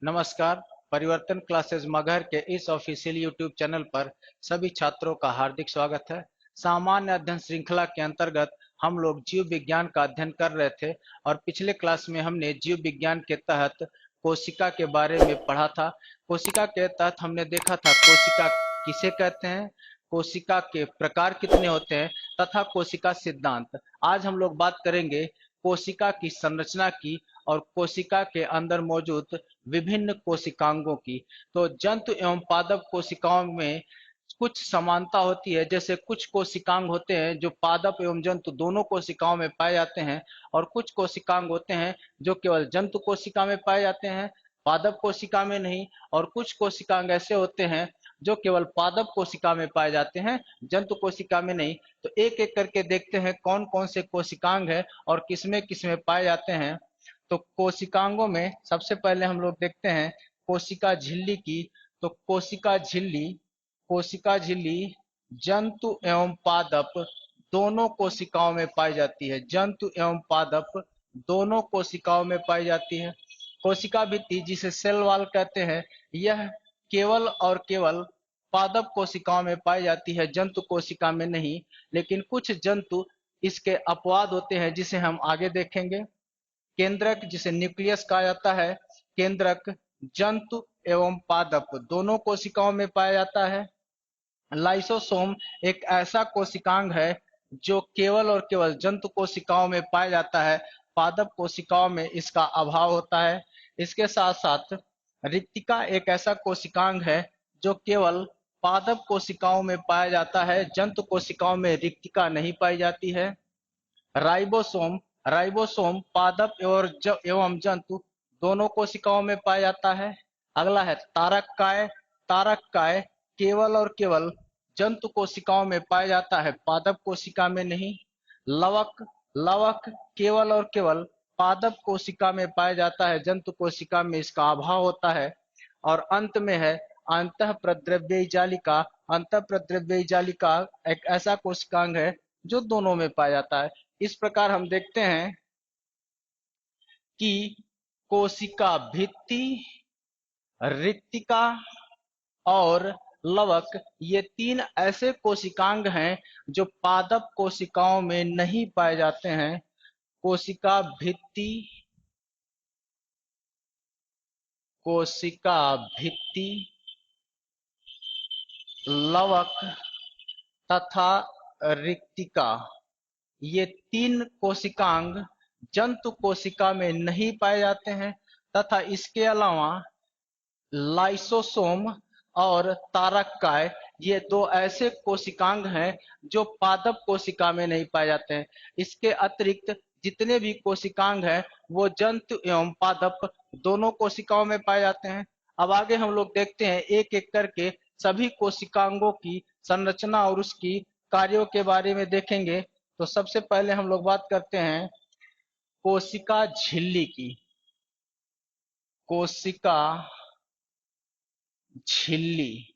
नमस्कार। परिवर्तन क्लासेस मगहर के इस ऑफिशियल यूट्यूब चैनल पर सभी छात्रों का हार्दिक स्वागत है। सामान्य अध्ययन श्रृंखला के अंतर्गत हम लोग जीव विज्ञान का अध्ययन कर रहे थे और पिछले क्लास में हमने जीव विज्ञान के तहत कोशिका के बारे में पढ़ा था। कोशिका के तहत हमने देखा था कोशिका किसे कहते हैं, कोशिका के प्रकार कितने होते हैं तथा कोशिका सिद्धांत। आज हम लोग बात करेंगे कोशिका की संरचना की और कोशिका के अंदर मौजूद विभिन्न कोशिकांगों की। तो जंतु एवं पादप कोशिकाओं में कुछ समानता होती है, जैसे कुछ कोशिकांग होते हैं जो पादप एवं जंतु दोनों कोशिकाओं में पाए जाते हैं और कुछ कोशिकांग होते हैं जो केवल जंतु कोशिका में पाए जाते हैं, पादप कोशिका में नहीं। और कुछ कोशिकांग ऐसे होते हैं जो केवल पादप कोशिका में पाए जाते हैं, जंतु कोशिका में नहीं। तो एक एक करके देखते हैं कौन कौन से कोशिकांग है और किसमें किसमें पाए जाते हैं। तो कोशिकांगों में सबसे पहले हम लोग देखते हैं कोशिका झिल्ली की। तो कोशिका झिल्ली जंतु एवं पादप दोनों कोशिकाओं में पाई जाती है। जंतु एवं पादप दोनों कोशिकाओं में पाई जाती है। कोशिका भित्ति जिसे सेल वॉल कहते हैं, यह केवल और केवल पादप कोशिकाओं में पाई जाती है, जंतु कोशिका में नहीं। लेकिन कुछ जंतु इसके अपवाद होते हैं जिसे हम आगे देखेंगे। केंद्रक जिसे न्यूक्लियस कहा जाता है, केंद्रक जंतु एवं पादप दोनों कोशिकाओं में पाया जाता है। लाइसोसोम एक ऐसा कोशिकांग है जो केवल और केवल जंतु कोशिकाओं में पाया जाता है, पादप कोशिकाओं में इसका अभाव होता है। इसके साथ साथ रिक्तिका एक ऐसा कोशिकांग है जो केवल पादप कोशिकाओं में पाया जाता है, जंतु कोशिकाओं में रिक्तिका नहीं पाई जाती है। राइबोसोम राइबोसोम पादप एवं जंतु दोनों कोशिकाओं में पाया जाता है। अगला है तारककाय। तारककाय केवल और केवल जंतु कोशिकाओं में पाया जाता है, पादप कोशिका में नहीं। लवक लवक केवल और केवल पादप कोशिका में पाया जाता है, जंतु कोशिका में इसका अभाव होता है। और अंत में है अंतःप्रद्रव्य जालिका। अंतःप्रद्रव्य जालिका एक ऐसा कोशिकांग है जो दोनों में पाया जाता है। इस प्रकार हम देखते हैं कि कोशिका भित्ति, रिक्तिका और लवक ये तीन ऐसे कोशिकांग हैं जो पादप कोशिकाओं में नहीं पाए जाते हैं। कोशिका भित्ति, कोशिका भित्ति, लवक तथा रिक्तिका, ये तीन कोशिकांग जंतु कोशिका में नहीं पाए जाते हैं। तथा इसके अलावा लाइसोसोम और तारककाय ये दो ऐसे कोशिकांग हैं जो पादप कोशिका में नहीं पाए जाते हैं। इसके अतिरिक्त जितने भी कोशिकांग हैं वो जंतु एवं पादप दोनों कोशिकाओं में पाए जाते हैं। अब आगे हम लोग देखते हैं एक एक करके सभी कोशिकांगों की संरचना और उसकी कार्यों के बारे में देखेंगे। तो सबसे पहले हम लोग बात करते हैं कोशिका झिल्ली की। कोशिका झिल्ली,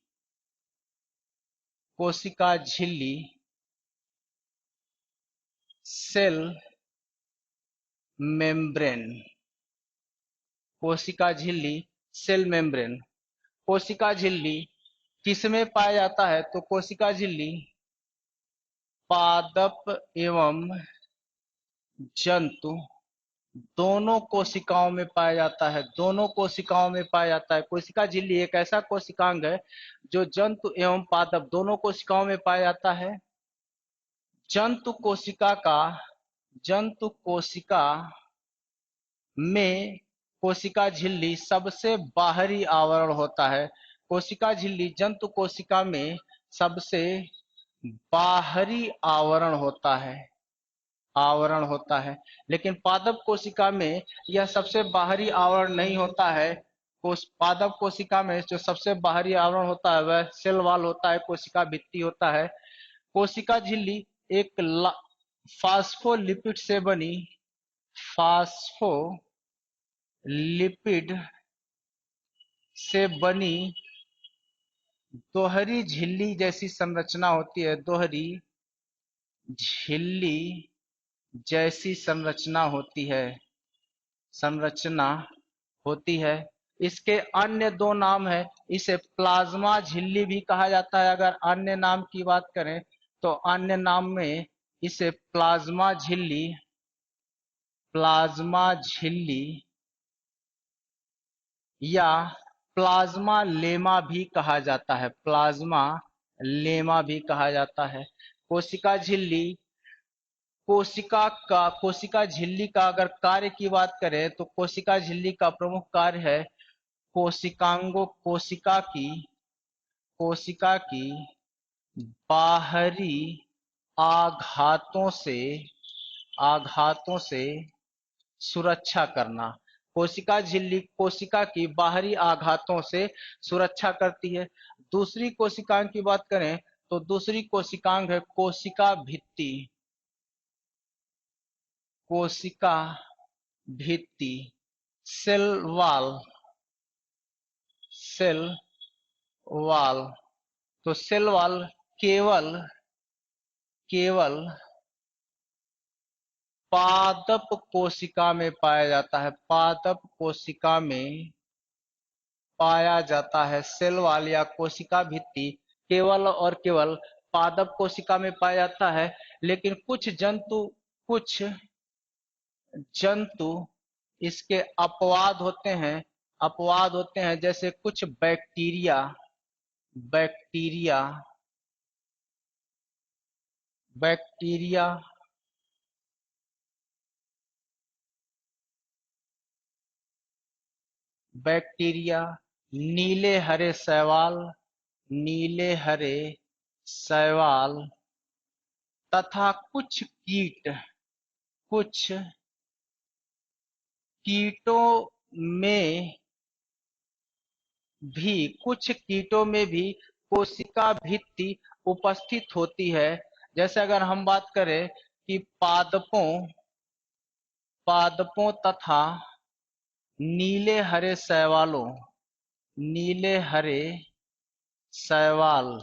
कोशिका झिल्ली सेल मेम्ब्रेन। कोशिका झिल्ली सेल मेम्ब्रेन। कोशिका झिल्ली किसमें पाया जाता है? तो कोशिका झिल्ली पादप एवं जंतु दोनों कोशिकाओं में पाया जाता है, दोनों कोशिकाओं में पाया जाता है। कोशिका झिल्ली एक ऐसा कोशिकांग है जो जंतु एवं पादप दोनों कोशिकाओं में पाया जाता है। जंतु कोशिका का जंतु कोशिका में कोशिका झिल्ली सबसे बाहरी आवरण होता है। कोशिका झिल्ली जंतु कोशिका में सबसे बाहरी आवरण होता है। लेकिन पादप कोशिका में यह सबसे बाहरी आवरण नहीं होता है। पादप कोशिका में जो सबसे बाहरी आवरण होता है वह सेल वॉल होता है, कोशिका भित्ति होता है। कोशिका झिल्ली एक फास्फोलिपिड से बनी फास्फोलिपिड से बनी दोहरी झिल्ली जैसी संरचना होती है। दोहरी झिल्ली जैसी संरचना होती है। इसके अन्य दो नाम है, इसे प्लाज्मा झिल्ली भी कहा जाता है। अगर अन्य नाम की बात करें तो अन्य नाम में इसे प्लाज्मा झिल्ली या प्लाज्मा लेमा भी कहा जाता है। प्लाज्मा लेमा भी कहा जाता है। कोशिका झिल्ली, कोशिका झिल्ली का अगर कार्य की बात करें तो कोशिका झिल्ली का प्रमुख कार्य है कोशिका की बाहरी आघातों से सुरक्षा करना। कोशिका झिल्ली कोशिका की बाहरी आघातों से सुरक्षा करती है। दूसरी कोशिकांग की बात करें तो दूसरी कोशिकांग है कोशिका भित्ति, सेल वाल। तो सेल वाल केवल पादप कोशिका में पाया जाता है। पादप कोशिका में पाया जाता है। सेल वाल या कोशिका भित्ति केवल और केवल पादप कोशिका में पाया जाता है। लेकिन कुछ जंतु इसके अपवाद होते हैं, जैसे कुछ बैक्टीरिया नीले हरे शैवाल तथा कुछ कीटों में भी कोशिका भित्ति उपस्थित होती है। जैसे अगर हम बात करें कि पादपों तथा नीले हरे शैवाल,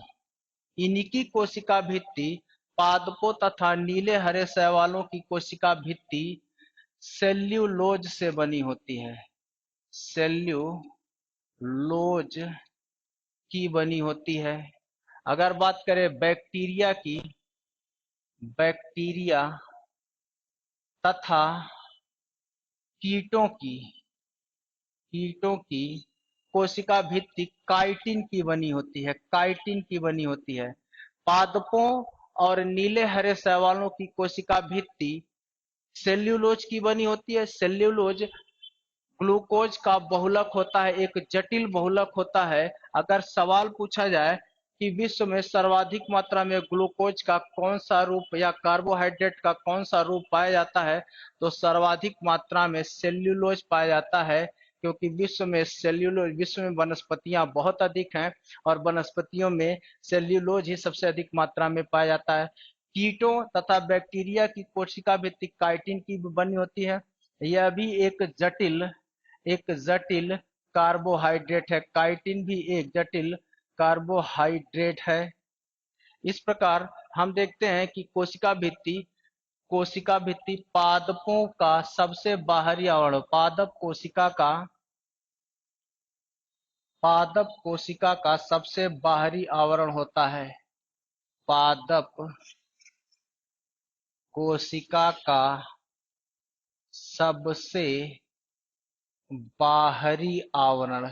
इनकी कोशिका भित्ति, पादपों तथा नीले हरे शैवालों की कोशिका भित्ति सेल्यूलोज से बनी होती है। सेल्यूलोज की बनी होती है। अगर बात करें बैक्टीरिया तथा कीटों की कोशिका भित्ति काइटिन की बनी होती है। पादपों और नीले हरे शैवालों की कोशिका भित्ति सेल्यूलोज की बनी होती है। सेल्यूलोज ग्लूकोज का बहुलक होता है, एक जटिल बहुलक होता है। अगर सवाल पूछा जाए कि विश्व में सर्वाधिक मात्रा में ग्लूकोज का कौन सा रूप या कार्बोहाइड्रेट का कौन सा रूप पाया जाता है, तो सर्वाधिक मात्रा में सेल्यूलोज पाया जाता है, क्योंकि विश्व में वनस्पतियां बहुत अधिक हैं और वनस्पतियों में सेल्यूलोज ही सबसे अधिक मात्रा में पाया जाता है। कीटों तथा बैक्टीरिया की कोशिका भित्ति काइटिन की बनी होती है। यह भी एक जटिल कार्बोहाइड्रेट है। काइटिन भी एक जटिल कार्बोहाइड्रेट है। इस प्रकार हम देखते हैं कि कोशिका भित्ति पादपों का सबसे बाहरी आवरण, पादप कोशिका का सबसे बाहरी आवरण होता है। पादप कोशिका का सबसे बाहरी आवरण,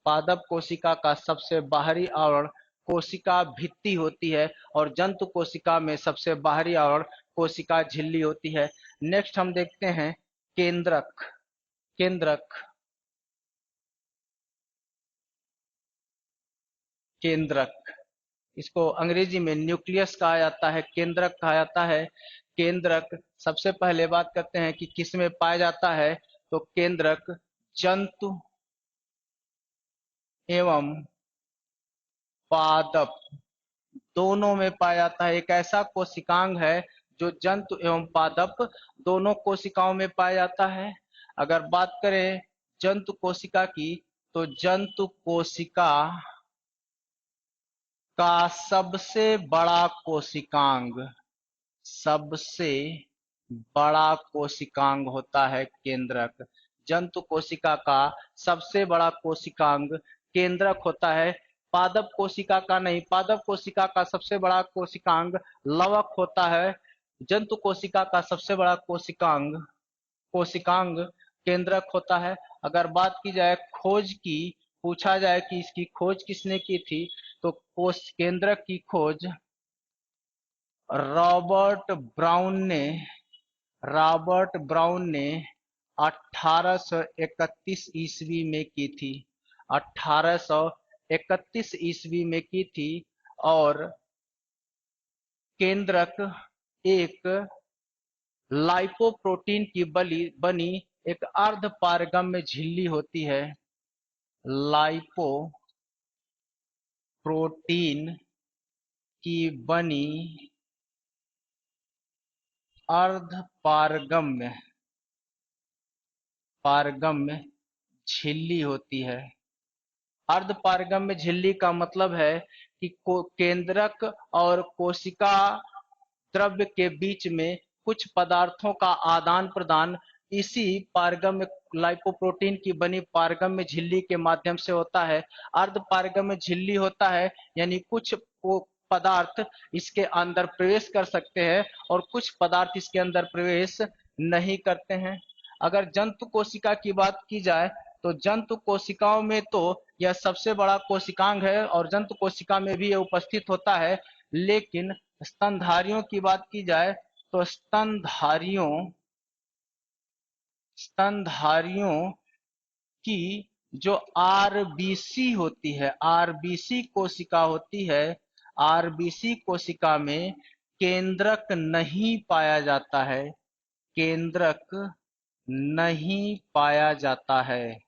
पादप कोशिका का सबसे बाहरी आवरण कोशिका भित्ति होती है और जंतु कोशिका में सबसे बाहरी आवरण कोशिका झिल्ली होती है। नेक्स्ट हम देखते हैं केंद्रक। इसको अंग्रेजी में न्यूक्लियस कहा जाता है, केंद्रक कहा जाता है। केंद्रक सबसे पहले बात करते हैं कि किस में पाया जाता है, तो केंद्रक जंतु एवं पादप दोनों में पाया जाता है। एक ऐसा कोशिकांग है जो जंतु एवं पादप दोनों कोशिकाओं में पाया जाता है। अगर बात करें जंतु कोशिका की, तो जंतु कोशिका का सबसे बड़ा कोशिकांग होता है केंद्रक। जंतु कोशिका का सबसे बड़ा कोशिकांग केंद्रक होता है। पादप कोशिका का नहीं, पादप कोशिका का सबसे बड़ा कोशिकांग लवक होता है। जंतु कोशिका का सबसे बड़ा कोशिकांग केंद्रक होता है। अगर बात की जाए खोज की, पूछा जाए कि इसकी खोज किसने की थी, तो कोश केंद्रक की खोज रॉबर्ट ब्राउन ने 1831 ईस्वी में की थी। 1831 ईस्वी में की थी। और केंद्रक एक लाइपोप्रोटीन की बनी एक अर्ध पारगम्य झिल्ली होती है। लाइपोप्रोटीन की बनी अर्ध पारगम्य झिल्ली होती है। अर्ध पारगम्य झिल्ली का मतलब है कि केंद्रक और कोशिका द्रव्य के बीच में कुछ पदार्थों का आदान प्रदान इसी पारगम्य लाइपोप्रोटीन की बनी पारगम्य झिल्ली के माध्यम से होता है। अर्ध पारगम्य झिल्ली होता है यानी कुछ पदार्थ इसके अंदर प्रवेश कर सकते हैं और कुछ पदार्थ इसके अंदर प्रवेश नहीं करते हैं। अगर जंतु कोशिका की बात की जाए तो जंतु कोशिकाओं में तो यह सबसे बड़ा कोशिकांग है और जंतु कोशिका में भी यह उपस्थित होता है। लेकिन स्तनधारियों की बात की जाए तो स्तनधारियों की जो आरबीसी होती है, आरबीसी कोशिका होती है, आरबीसी कोशिका में केंद्रक नहीं पाया जाता है, केंद्रक नहीं पाया जाता है।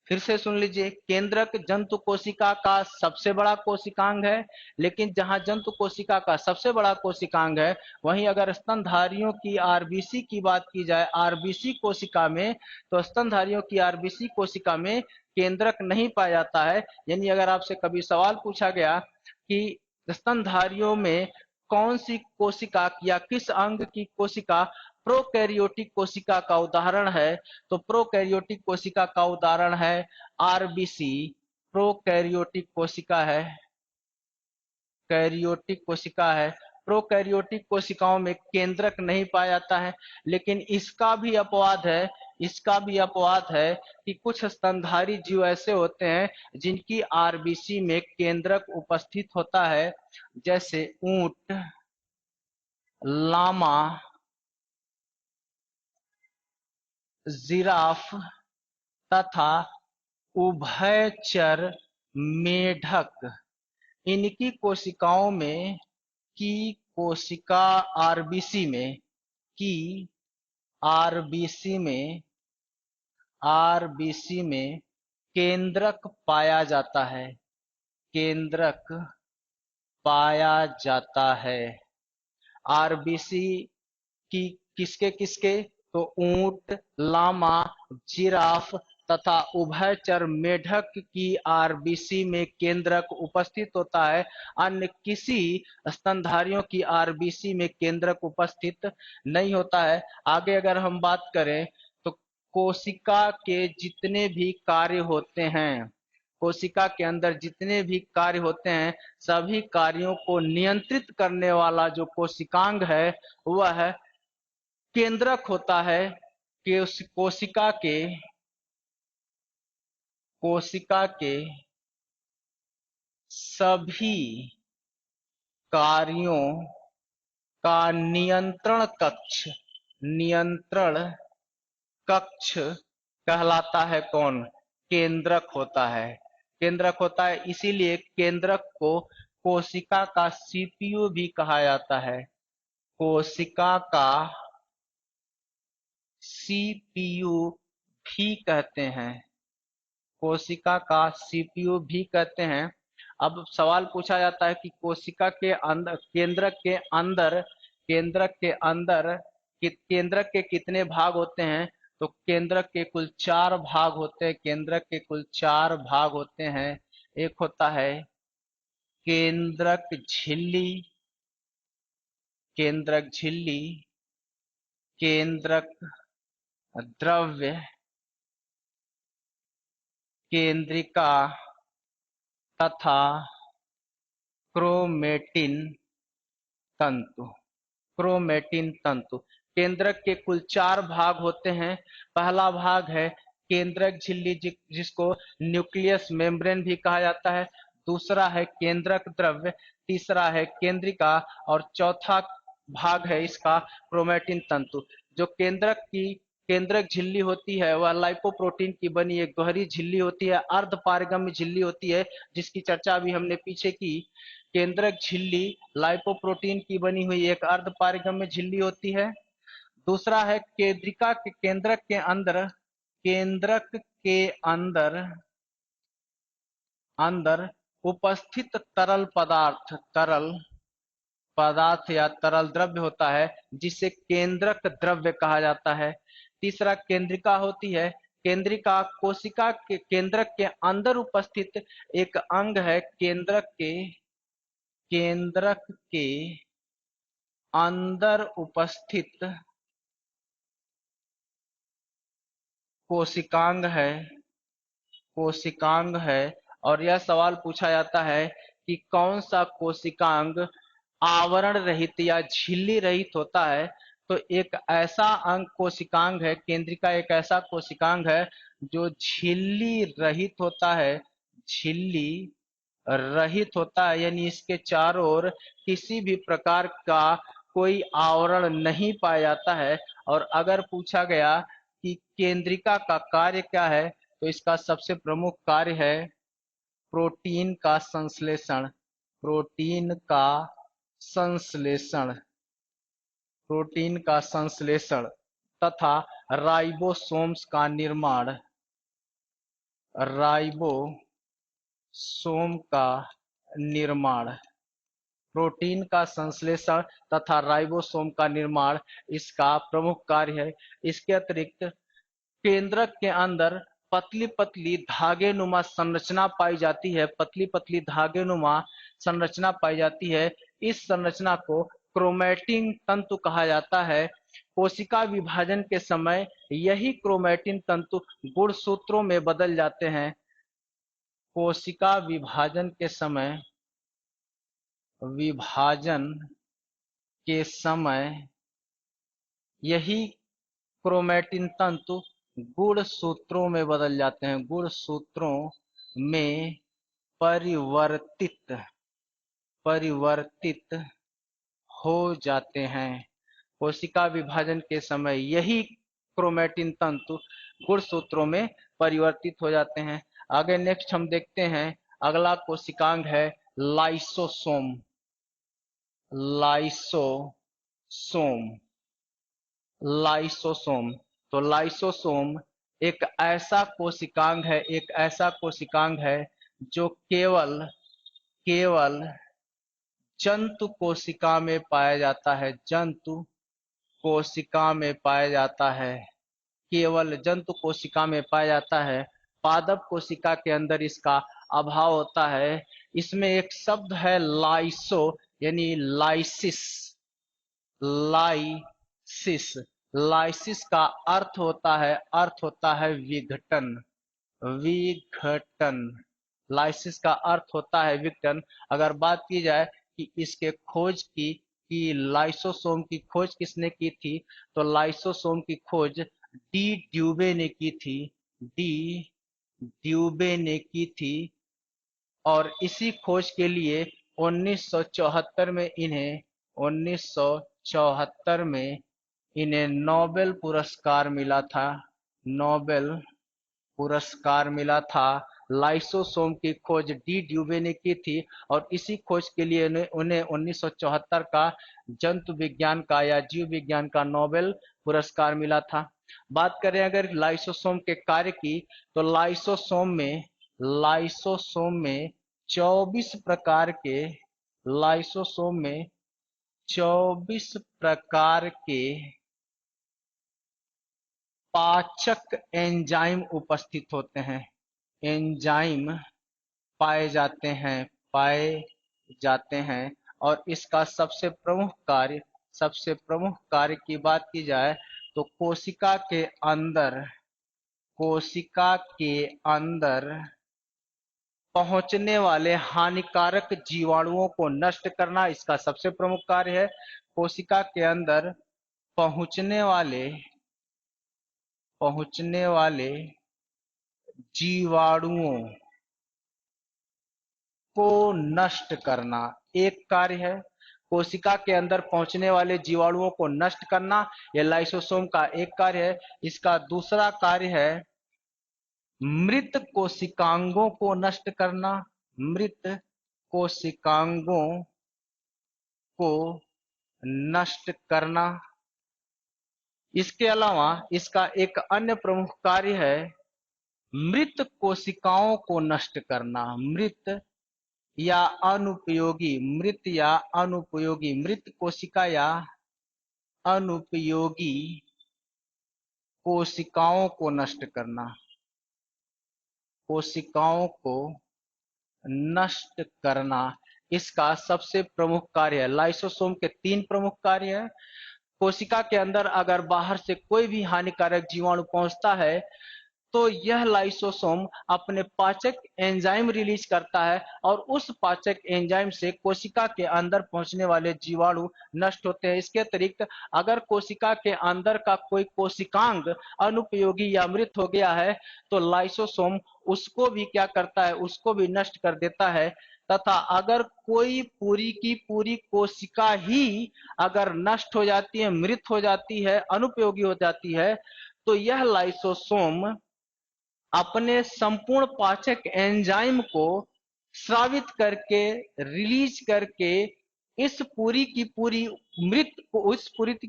फिर से सुन लीजिए, केंद्रक जंतु कोशिका का सबसे बड़ा कोशिकांग है। लेकिन जहां जंतु कोशिका का सबसे बड़ा कोशिकांग है, वहीं अगर स्तनधारियों की आरबीसी की बात की जाए, आरबीसी कोशिका में, तो स्तनधारियों की आरबीसी कोशिका में केंद्रक नहीं पाया जाता है। यानी अगर आपसे कभी सवाल पूछा गया कि स्तनधारियों में कौन सी कोशिका या किस अंग की कोशिका प्रोकैरियोटिक कोशिका का उदाहरण है, तो प्रोकैरियोटिक कोशिका का उदाहरण है आरबीसी। प्रोकैरियोटिक कोशिका है, कैरियोटिक कोशिका है। प्रोकैरियोटिक कोशिकाओं में केंद्रक नहीं पाया जाता है। लेकिन इसका भी अपवाद है कि कुछ स्तनधारी जीव ऐसे होते हैं जिनकी आरबीसी में केंद्रक उपस्थित होता है, जैसे ऊंट, लामा, जिराफ तथा उभयचर मेढक। इनकी कोशिकाओं में की कोशिका आरबीसी में की आरबीसी में आरबीसी में केंद्रक पाया जाता है, केंद्रक पाया जाता है। आरबीसी की किसके किसके, तो ऊंट, लामा, जिराफ तथा उभयचर मेढक की आरबीसी में केंद्रक उपस्थित होता है। अन्य किसी स्तनधारियों की आरबीसी में केंद्रक उपस्थित नहीं होता है। आगे अगर हम बात करें तो कोशिका के जितने भी कार्य होते हैं, कोशिका के अंदर जितने भी कार्य होते हैं, सभी कार्यों को नियंत्रित करने वाला जो कोशिकांग है वह केंद्रक होता है। कि उस कोशिका के सभी कार्यों का नियंत्रण कक्ष कहलाता है कौन, केंद्रक होता है। केंद्रक होता है, इसीलिए केंद्रक को कोशिका का सीपीयू भी कहा जाता है। कोशिका का सीपीयू भी कहते हैं, कोशिका का सीपीयू भी कहते हैं। अब सवाल पूछा जाता है कि कोशिका के अंदर, केंद्रक के कितने भाग होते हैं, तो केंद्रक के कुल 4 भाग होते हैं। केंद्रक के कुल 4 भाग होते हैं। एक होता है केंद्रक झिल्ली, केंद्रक द्रव्य केंद्रिका तथा क्रोमेटिन तंतु। क्रोमेटिन तंतु। केंद्रक के कुल 4 भाग होते हैं। पहला भाग है केंद्रक झिल्ली, जिसको न्यूक्लियस मेम्ब्रेन भी कहा जाता है। दूसरा है केंद्रक द्रव्य, तीसरा है केंद्रिका और चौथा भाग है इसका क्रोमेटिन तंतु। जो केंद्रक झिल्ली होती है वह लाइपोप्रोटीन की बनी एक गहरी झिल्ली होती है, अर्ध पारगम्य झिल्ली होती है, जिसकी चर्चा भी हमने पीछे की। केंद्रक झिल्ली लाइपोप्रोटीन की बनी हुई एक अर्ध पारगम्य झिल्ली होती है। दूसरा है केंद्रिका के केंद्रक के अंदर उपस्थित तरल पदार्थ या तरल द्रव्य होता है, जिसे केंद्रक द्रव्य कहा जाता है। तीसरा केंद्रिका होती है। केंद्रिका कोशिका के केंद्रक के अंदर उपस्थित एक अंग है। केंद्रक के अंदर उपस्थित कोशिकांग है। और यह सवाल पूछा जाता है कि कौन सा कोशिकांग आवरण रहित या झिल्ली रहित होता है। तो एक ऐसा अंग कोशिकांग है, केंद्रिका एक ऐसा कोशिकांग है जो झिल्ली रहित होता है। झिल्ली रहित होता है, यानी इसके चारों ओर किसी भी प्रकार का कोई आवरण नहीं पाया जाता है। और अगर पूछा गया कि केंद्रिका का कार्य क्या है, तो इसका सबसे प्रमुख कार्य है प्रोटीन का संश्लेषण। प्रोटीन का संश्लेषण प्रोटीन का संश्लेषण तथा राइबोसोम्स का निर्माण। राइबोसोम का निर्माण, प्रोटीन का संश्लेषण तथा राइबोसोम का निर्माण इसका प्रमुख कार्य है। इसके अतिरिक्त केंद्रक के अंदर पतली पतली धागेनुमा संरचना पाई जाती है। पतली पतली धागेनुमा संरचना पाई जाती है। इस संरचना को क्रोमैटिन तंतु कहा जाता है। कोशिका विभाजन के समय यही क्रोमैटिन तंतु गुणसूत्रों में बदल जाते हैं। कोशिका विभाजन के समय यही क्रोमैटिन तंतु गुणसूत्रों में बदल जाते हैं। गुणसूत्रों में परिवर्तित हो जाते हैं। कोशिका विभाजन के समय यही क्रोमैटिन तंतु गुणसूत्रों में परिवर्तित हो जाते हैं। आगे नेक्स्ट हम देखते हैं, अगला कोशिकांग है लाइसोसोम। लाइसोसोम। तो लाइसोसोम एक ऐसा कोशिकांग है जो केवल जंतु कोशिका में पाया जाता है। जंतु कोशिका में पाया जाता है। केवल जंतु कोशिका में पाया जाता है। पादप कोशिका के अंदर इसका अभाव होता है। इसमें एक शब्द है लाइसो, यानी लाइसिस। लाइसिस का अर्थ होता है विघटन। लाइसिस का अर्थ होता है विघटन। अगर बात की जाए कि इसके खोज की, कि लाइसोसोम की खोज किसने की थी, तो लाइसोसोम की खोज डी ड्यूबे ने की थी। और इसी खोज के लिए 1974 में इन्हें नोबेल पुरस्कार मिला था। लाइसोसोम की खोज डी ड्यूबे ने की थी और इसी खोज के लिए उन्हें 1974 का जंतु विज्ञान का या जीव विज्ञान का नोबेल पुरस्कार मिला था। बात करें अगर लाइसोसोम के कार्य की, तो लाइसोसोम में 24 प्रकार के पाचक एंजाइम उपस्थित होते हैं। एंजाइम पाए जाते हैं और इसका सबसे प्रमुख कार्य की बात की जाए तो कोशिका के अंदर पहुंचने वाले हानिकारक जीवाणुओं को नष्ट करना इसका सबसे प्रमुख कार्य है। कोशिका के अंदर पहुंचने वाले जीवाणुओं को नष्ट करना एक कार्य है। कोशिका के अंदर पहुंचने वाले जीवाणुओं को नष्ट करना यह लाइसोसोम का एक कार्य है। इसका दूसरा कार्य है मृत कोशिकांगों को नष्ट करना। मृत कोशिकांगों को नष्ट करना। इसके अलावा इसका एक अन्य प्रमुख कार्य है मृत कोशिकाओं को नष्ट करना। मृत या अनुपयोगी मृत कोशिका या अनुपयोगी कोशिकाओं को नष्ट करना। कोशिकाओं को नष्ट करना इसका सबसे प्रमुख कार्य है। लाइसोसोम के 3 प्रमुख कार्य है। कोशिका के अंदर अगर बाहर से कोई भी हानिकारक जीवाणु पहुंचता है तो यह लाइसोसोम अपने पाचक एंजाइम रिलीज करता है और उस पाचक एंजाइम से कोशिका के अंदर पहुंचने वाले जीवाणु नष्ट होते हैं। इसके अतिरिक्त अगर कोशिका के अंदर का कोई कोशिकांग अनुपयोगी या मृत हो गया है तो लाइसोसोम उसको भी क्या करता है, उसको भी नष्ट कर देता है। तथा अगर कोई पूरी की पूरी कोशिका ही अगर नष्ट हो जाती है, मृत हो जाती है, अनुपयोगी हो जाती है तो यह लाइसोसोम अपने संपूर्ण पाचक एंजाइम को स्रावित करके रिलीज करके इस पूरी की पूरी मृत को इस पूरी की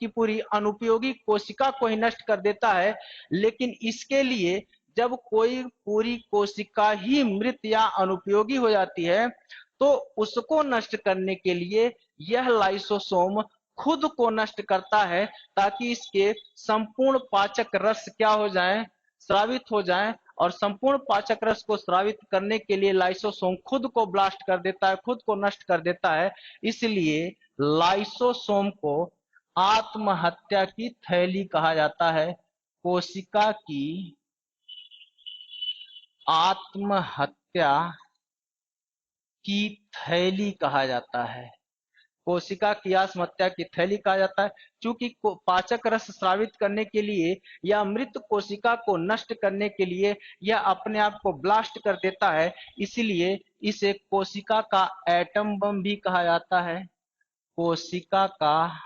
पूरी अनुपयोगी कोशिका को ही नष्ट कर देता है। लेकिन इसके लिए जब कोई पूरी कोशिका ही मृत या अनुपयोगी हो जाती है तो उसको नष्ट करने के लिए यह लाइसोसोम खुद को नष्ट करता है ताकि इसके संपूर्ण पाचक रस क्या हो जाएं, स्रावित हो जाएं। और संपूर्ण पाचक रस को स्रावित करने के लिए लाइसोसोम खुद को ब्लास्ट कर देता है, खुद को नष्ट कर देता है। इसलिए लाइसोसोम को आत्महत्या की थैली कहा जाता है। कोशिका की आत्महत्या की थैली कहा जाता है। कोशिका की आत्महत्या की थैली कहा जाता है। चूंकि पाचक रस स्रावित करने के लिए या मृत कोशिका को नष्ट करने के लिए यह अपने आप को ब्लास्ट कर देता है, इसलिए इसे कोशिका का एटम बम भी कहा जाता है। कोशिका का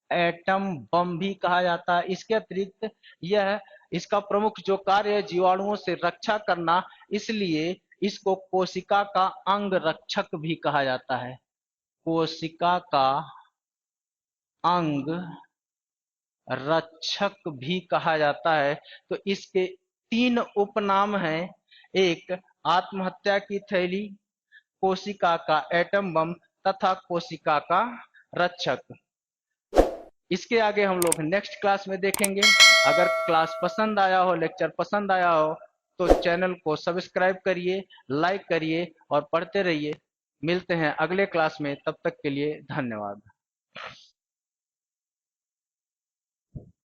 एटम बम भी कहा जाता है। इसके अतिरिक्त यह इसका प्रमुख जो कार्य है जीवाणुओं से रक्षा करना, इसलिए इसको कोशिका का अंग रक्षक भी कहा जाता है। कोशिका का अंग रक्षक भी कहा जाता है। तो इसके 3 उपनाम हैं, एक आत्महत्या की थैली, कोशिका का एटम बम तथा कोशिका का रक्षक। इसके आगे हम लोग नेक्स्ट क्लास में देखेंगे। अगर क्लास पसंद आया हो, लेक्चर पसंद आया हो तो चैनल को सब्सक्राइब करिए, लाइक करिए और पढ़ते रहिए। मिलते हैं अगले क्लास में, तब तक के लिए धन्यवाद।